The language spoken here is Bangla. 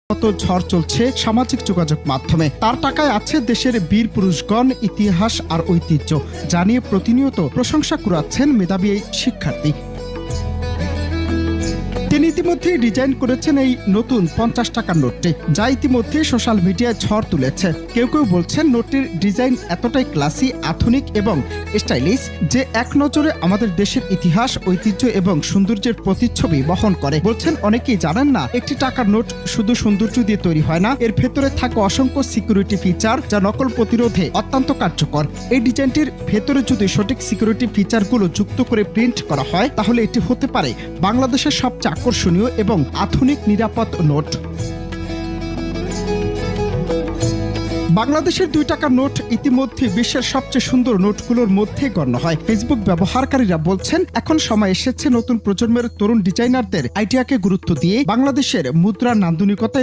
মতো ঝড় চলছে সামাজিক যোগাযোগ মাধ্যমে। তার টাকায় আছে দেশের বীর পুরুষগণ, ইতিহাস আর ঐতিহ্য, জানিয়ে প্রতিনিয়ত প্রশংসা কুড়াচ্ছেন মেধাবী এই শিক্ষার্থী। তিনি ইতিমধ্যেই ডিজাইন করেছেন এই নতুন 50 টাকার নোটটি, যা ইতিমধ্যে সোশ্যাল মিডিয়ায় ঝড় তুলেছে। কেউ কেউ বলছেন নোটটির ডিজাইন এতটাই ক্লাসি, আধুনিক এবং স্টাইলিশ যে এক নজরে আমাদের দেশের ইতিহাস, ঐতিহ্য এবং সৌন্দর্যের প্রতিচ্ছবি বহন করে। বলছেন অনেকেই জানেন না, একটি টাকার নোট শুধু সৌন্দর্য দিয়ে তৈরি হয় না, এর ভেতরে থাকে অসংখ্য সিকিউরিটি ফিচার যা নকল প্রতিরোধে অত্যন্ত কার্যকর। এই ডিজাইনটির ভেতরে যদি সঠিক সিকিউরিটি ফিচারগুলো যুক্ত করে প্রিন্ট করা হয়, তাহলে এটি হতে পারে বাংলাদেশের সবচেয়ে আকর্ষণীয় এবং আধুনিক নিরাপদ নোট। বাংলাদেশের 2 টাকার নোট ইতিমধ্যে বিশ্বের সবচেয়ে সুন্দর নোটগুলোর মধ্যে গণ্য হয়। ফেসবুক ব্যবহারকারীরা বলছেন, এখন সময় এসেছে নতুন প্রজন্মের তরুণ ডিজাইনারদের আইডিয়াকে গুরুত্ব দিয়ে বাংলাদেশের মুদ্রার নান্দনিকতা